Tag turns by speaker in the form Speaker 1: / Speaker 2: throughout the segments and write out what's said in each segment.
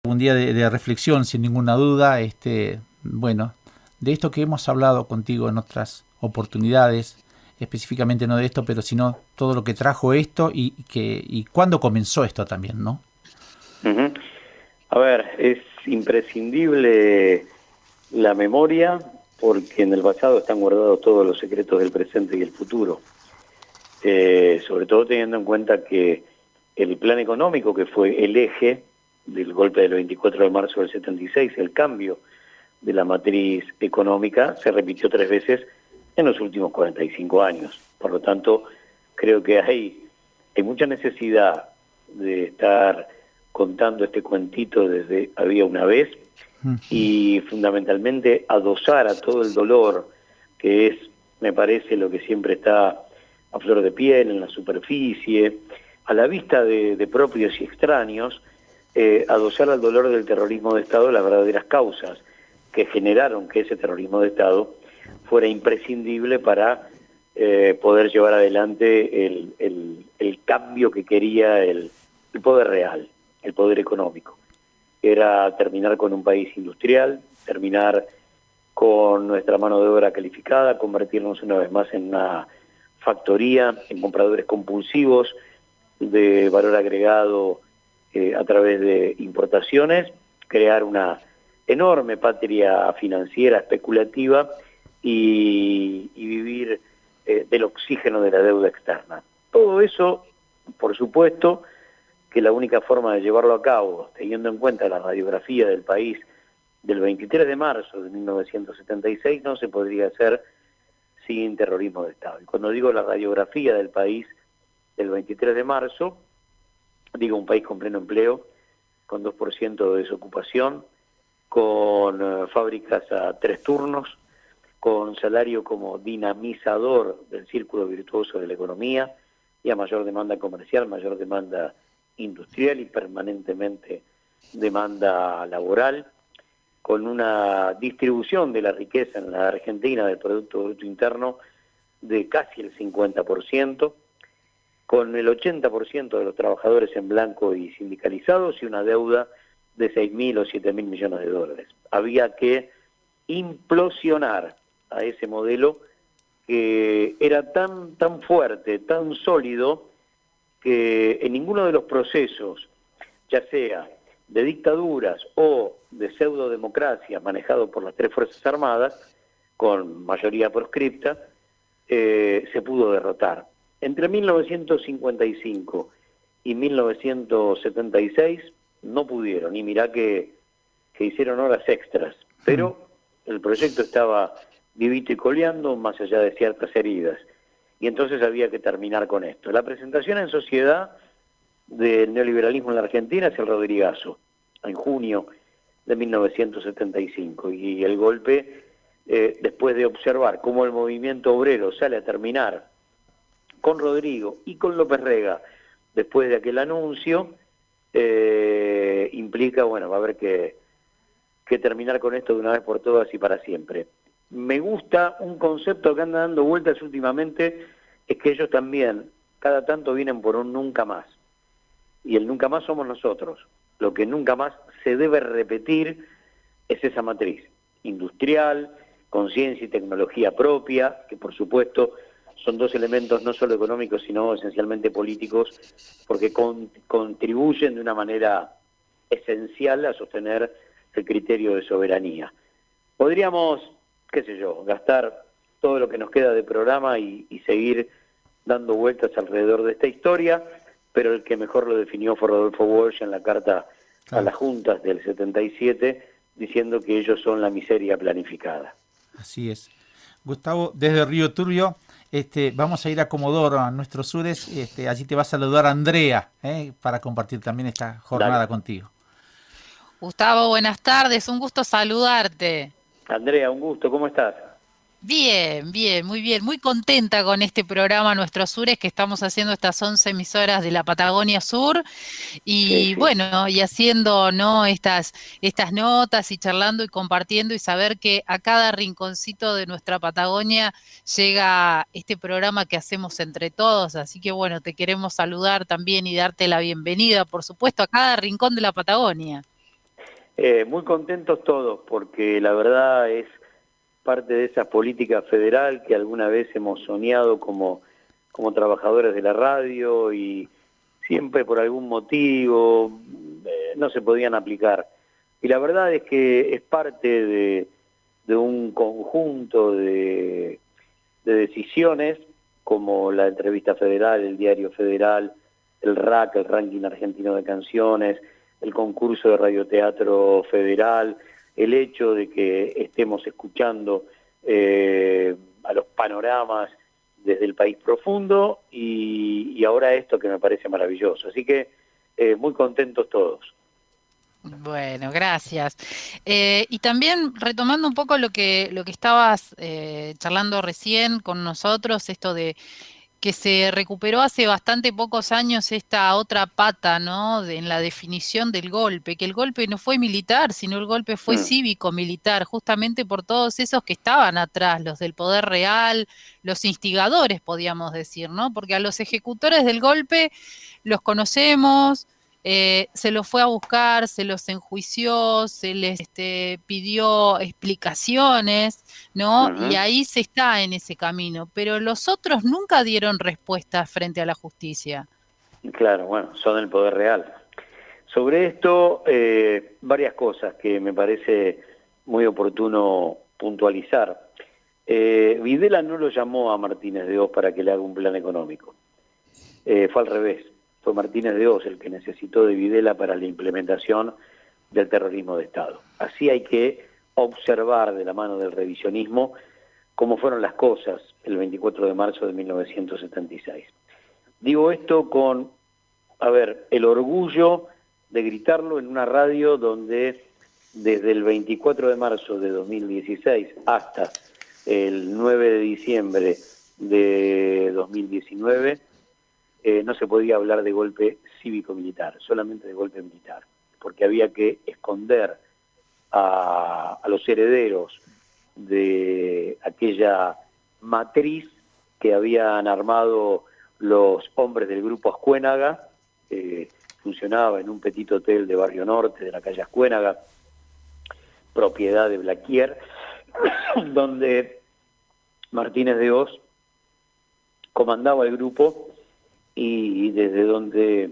Speaker 1: Un día de reflexión, sin ninguna duda. Bueno, de esto que hemos hablado contigo en otras oportunidades, específicamente no de esto, pero sino todo lo que trajo esto y cuándo comenzó esto también, ¿no?
Speaker 2: Uh-huh. A ver, es imprescindible la memoria porque en el pasado están guardados todos los secretos del presente y el futuro. Sobre todo teniendo en cuenta que el plan económico, que fue el eje del golpe del 24 de marzo del 76, el cambio de la matriz económica, se repitió 3 veces en los últimos 45 años. Por lo tanto, creo que hay mucha necesidad de estar contando este cuentito desde había una vez y fundamentalmente adosar a todo el dolor, que es, me parece, lo que siempre está a flor de piel, en la superficie, a la vista de propios y extraños, adosar al dolor del terrorismo de Estado las verdaderas causas que generaron que ese terrorismo de Estado fuera imprescindible para poder llevar adelante el cambio que quería el poder real, el poder económico. Era terminar con un país industrial, terminar con nuestra mano de obra calificada, convertirnos una vez más en una factoría, en compradores compulsivos de valor agregado a través de importaciones, crear una enorme patria financiera especulativa y vivir del oxígeno de la deuda externa. Todo eso, por supuesto, que la única forma de llevarlo a cabo, teniendo en cuenta la radiografía del país del 23 de marzo de 1976, no se podría hacer sin terrorismo de Estado. Y cuando digo la radiografía del país del 23 de marzo, digo un país con pleno empleo, con 2% de desocupación, con fábricas a 3 turnos, con salario como dinamizador del círculo virtuoso de la economía, y a mayor demanda comercial, mayor demanda industrial y permanentemente demanda laboral, con una distribución de la riqueza en la Argentina del Producto Bruto Interno de casi el 50%, con el 80% de los trabajadores en blanco y sindicalizados y una deuda de 6.000 o 7.000 millones de dólares. Había que implosionar a ese modelo que era tan fuerte, tan sólido, que en ninguno de los procesos, ya sea de dictaduras o de pseudodemocracia manejado por las 3 Fuerzas Armadas, con mayoría proscripta, se pudo derrotar. Entre 1955 y 1976 no pudieron, y mirá que hicieron horas extras, pero el proyecto estaba vivito y coleando más allá de ciertas heridas, y entonces había que terminar con esto. La presentación en sociedad del neoliberalismo en la Argentina es el Rodrigazo, en junio de 1975, y el golpe, después de observar cómo el movimiento obrero sale a terminar con Rodrigo y con López Rega, después de aquel anuncio, implica, bueno, va a haber que terminar con esto de una vez por todas y para siempre. Me gusta un concepto que anda dando vueltas últimamente, es que ellos también, cada tanto vienen por un nunca más. Y el nunca más somos nosotros. Lo que nunca más se debe repetir es esa matriz industrial, con ciencia y tecnología propia, que por supuesto son 2 elementos no solo económicos, sino esencialmente políticos, porque contribuyen de una manera esencial a sostener el criterio de soberanía. Podríamos, qué sé yo, gastar todo lo que nos queda de programa y seguir dando vueltas alrededor de esta historia, pero el que mejor lo definió fue Rodolfo Walsh en la carta a las juntas del 77, diciendo que ellos son la miseria planificada.
Speaker 1: Así es. Gustavo, desde Río Turbio, vamos a ir a Comodoro, a nuestros sures. Allí te va a saludar Andrea, para compartir también esta jornada
Speaker 2: Dale.
Speaker 1: contigo.
Speaker 3: Gustavo, buenas tardes, un gusto saludarte.
Speaker 2: Andrea, un gusto, ¿cómo estás?
Speaker 3: Bien, bien, muy contenta con este programa Nuestros Sures que estamos haciendo estas 11 emisoras de la Patagonia Sur y
Speaker 2: Sí.
Speaker 3: bueno, y haciendo, ¿no?, estas notas y charlando y compartiendo y saber que a cada rinconcito de nuestra Patagonia llega este programa que hacemos entre todos, así que bueno, te queremos saludar también y darte la bienvenida, por supuesto, a cada rincón de la Patagonia.
Speaker 2: Muy contentos todos, porque la verdad es parte de esa política federal que alguna vez hemos soñado como trabajadores de la radio y siempre por algún motivo no se podían aplicar. Y la verdad es que es parte de un conjunto de decisiones como la entrevista federal, el diario federal, el RAC, el ranking argentino de canciones, el concurso de radioteatro federal, el hecho de que estemos escuchando a los panoramas desde el país profundo y ahora esto que me parece maravilloso. Así que muy contentos todos.
Speaker 3: Bueno, gracias. Y también retomando un poco lo que estabas charlando recién con nosotros, esto de que se recuperó hace bastante pocos años esta otra pata, ¿no? En la definición del golpe, que el golpe no fue militar, sino el golpe fue cívico-militar, justamente por todos esos que estaban atrás, los del poder real, los instigadores, podríamos decir, ¿no? Porque a los ejecutores del golpe los conocemos. Se los fue a buscar, se los enjuició, se les pidió explicaciones, ¿no? Y ahí se está en ese camino, pero los otros nunca dieron respuesta frente a la justicia.
Speaker 2: Claro, bueno, son el poder real. Sobre esto, varias cosas que me parece muy oportuno puntualizar. Videla no lo llamó a Martínez de Oz para que le haga un plan económico. Fue al revés. Fue Martínez de Oz el que necesitó de Videla para la implementación del terrorismo de Estado. Así hay que observar de la mano del revisionismo cómo fueron las cosas el 24 de marzo de 1976. Digo esto con, el orgullo de gritarlo en una radio donde desde el 24 de marzo de 2016 hasta el 9 de diciembre de 2019 no se podía hablar de golpe cívico-militar, solamente de golpe militar, porque había que esconder a los herederos de aquella matriz que habían armado los hombres del grupo Ascuénaga, funcionaba en un petit hotel de Barrio Norte, de la calle Ascuénaga, propiedad de Blaquier, donde Martínez de Oz comandaba el grupo y desde donde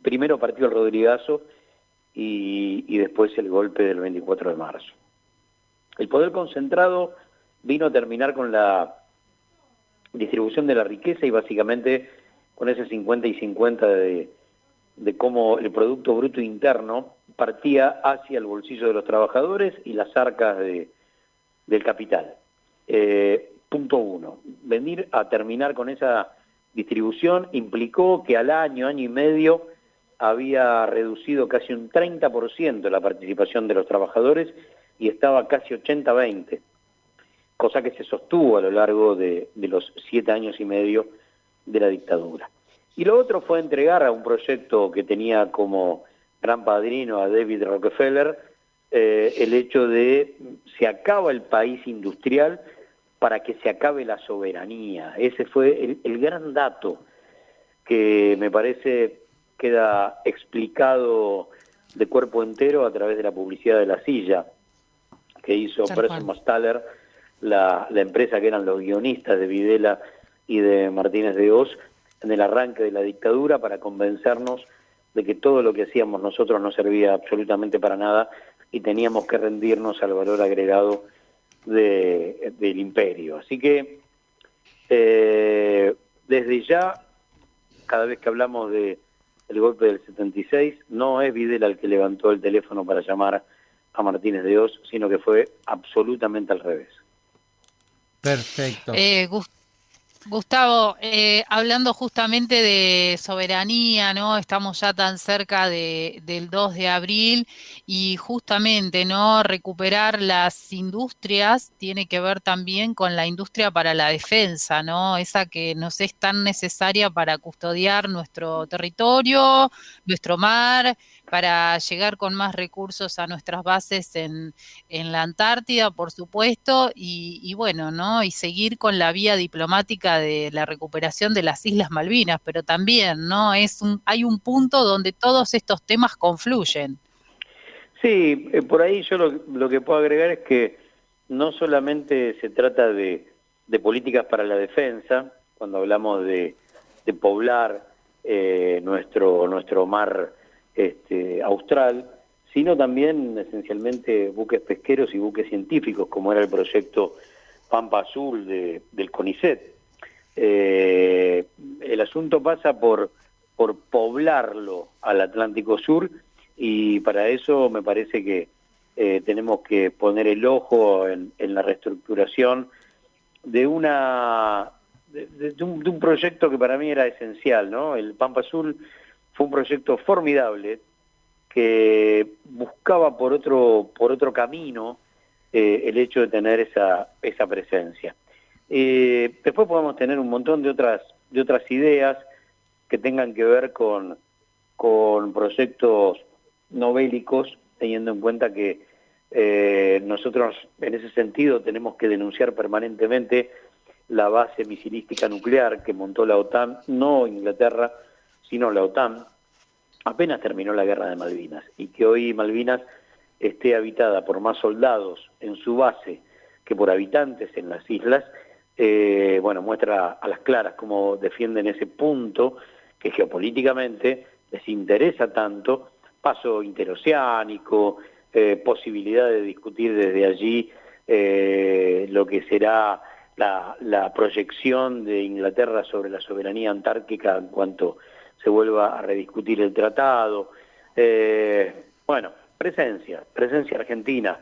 Speaker 2: primero partió el Rodrigazo y después el golpe del 24 de marzo. El poder concentrado vino a terminar con la distribución de la riqueza y básicamente con ese 50 y 50 de cómo el Producto Bruto Interno partía hacia el bolsillo de los trabajadores y las arcas del capital. Punto uno, venir a terminar con esa distribución implicó que al año y medio había reducido casi un 30% la participación de los trabajadores y estaba casi 80-20, cosa que se sostuvo a lo largo de los 7 años y medio de la dictadura. Y lo otro fue entregar a un proyecto que tenía como gran padrino a David Rockefeller el hecho de se acaba el país industrial para que se acabe la soberanía. Ese fue el gran dato que me parece queda explicado de cuerpo entero a través de la publicidad de La Silla que hizo Person Mostaler, la empresa que eran los guionistas de Videla y de Martínez de Oz en el arranque de la dictadura para convencernos de que todo lo que hacíamos nosotros no servía absolutamente para nada y teníamos que rendirnos al valor agregado del imperio. Así que desde ya, cada vez que hablamos del golpe del 76, no es Videla el que levantó el teléfono para llamar a Martínez de Oz, sino que fue absolutamente al revés.
Speaker 1: Perfecto.
Speaker 3: Gustavo, hablando justamente de soberanía, ¿no? Estamos ya tan cerca del 2 de abril y justamente, ¿no? Recuperar las industrias tiene que ver también con la industria para la defensa, ¿no? Esa que nos es tan necesaria para custodiar nuestro territorio, nuestro mar, para llegar con más recursos a nuestras bases en la Antártida, por supuesto, y bueno, ¿no? Y seguir con la vía diplomática de la recuperación de las Islas Malvinas, pero también, ¿no? Hay un punto donde todos estos temas confluyen.
Speaker 2: Sí, por ahí yo lo que puedo agregar es que no solamente se trata de políticas para la defensa, cuando hablamos de poblar nuestro mar austral, sino también esencialmente buques pesqueros y buques científicos, como era el proyecto Pampa Azul del CONICET. El asunto pasa por poblarlo al Atlántico Sur, y para eso me parece que tenemos que poner el ojo en la reestructuración de un proyecto que para mí era esencial, ¿no? El Pampa Azul fue un proyecto formidable que buscaba por otro camino el hecho de tener esa presencia. Después podemos tener un montón de otras ideas que tengan que ver con proyectos no bélicos, teniendo en cuenta que nosotros en ese sentido tenemos que denunciar permanentemente la base misilística nuclear que montó la OTAN, no Inglaterra, sino la OTAN, apenas terminó la guerra de Malvinas, y que hoy Malvinas esté habitada por más soldados en su base que por habitantes en las islas, muestra a las claras cómo defienden ese punto que geopolíticamente les interesa tanto, paso interoceánico, posibilidad de discutir desde allí lo que será la proyección de Inglaterra sobre la soberanía antártica en cuanto se vuelva a rediscutir el tratado. Presencia argentina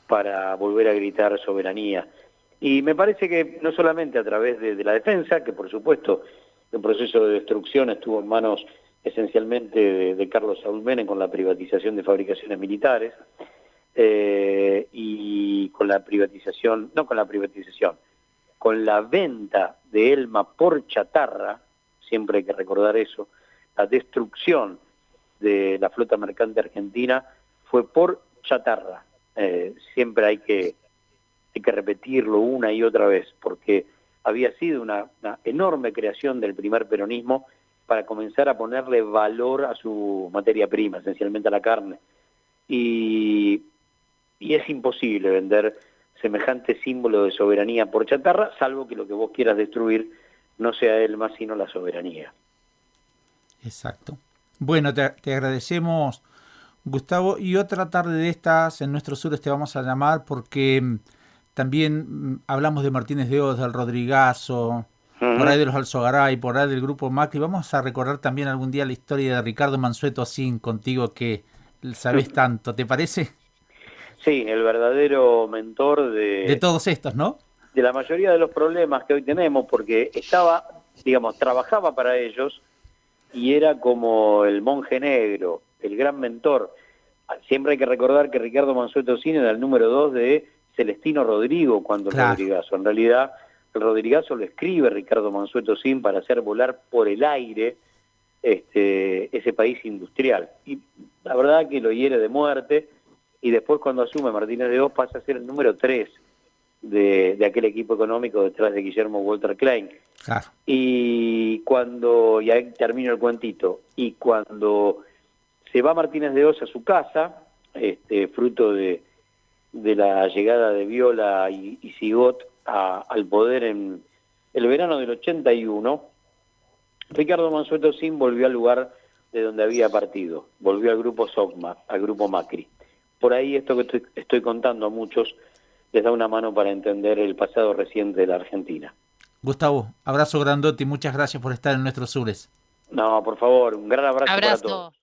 Speaker 2: para volver a gritar soberanía. Y me parece que no solamente a través de la defensa, que por supuesto el proceso de destrucción estuvo en manos esencialmente de Carlos Saúl Menem con la privatización de fabricaciones militares, y con la venta de Elma por chatarra, siempre hay que recordar eso, la destrucción de la flota mercante argentina fue por chatarra. Siempre hay que repetirlo una y otra vez, porque había sido una enorme creación del primer peronismo para comenzar a ponerle valor a su materia prima, esencialmente a la carne. Y es imposible vender semejante símbolo de soberanía por chatarra, salvo que lo que vos quieras destruir no sea él más, sino la soberanía.
Speaker 1: Exacto. Bueno, te agradecemos, Gustavo, y otra tarde de estas en Nuestros Sures te vamos a llamar porque también hablamos de Martínez de Oz, del Rodrigazo, por ahí de los Alzogaray, por ahí del Grupo Macri. Vamos a recordar también algún día la historia de Ricardo Mansueto Sin contigo, que sabés tanto, ¿te parece?
Speaker 2: Sí, el verdadero mentor de
Speaker 1: todos estos, ¿no?
Speaker 2: De la mayoría de los problemas que hoy tenemos, porque trabajaba para ellos y era como el monje negro, el gran mentor. Siempre hay que recordar que Ricardo Mansueto Sin era el número 2 de Celestino Rodrigo cuando
Speaker 1: claro.
Speaker 2: El Rodrigazo. En realidad, el Rodrigazo lo escribe Ricardo Mansueto Sin para hacer volar por el aire ese país industrial. Y la verdad que lo hiere de muerte, y después cuando asume Martínez de Oz pasa a ser el número 3 de aquel equipo económico detrás de Guillermo Walter Klein.
Speaker 1: Claro.
Speaker 2: Y ahí termino el cuentito, y cuando se va Martínez de Oz a su casa, fruto de la llegada de Viola y Sigot al poder en el verano del 81, Ricardo Mansueto Sin volvió al lugar de donde había partido, volvió al grupo SOCMA, al grupo Macri. Por ahí esto que estoy contando a muchos les da una mano para entender el pasado reciente de la Argentina.
Speaker 1: Gustavo, abrazo grandote y muchas gracias por estar en Nuestros Sures.
Speaker 2: No, por favor, un gran abrazo para todos.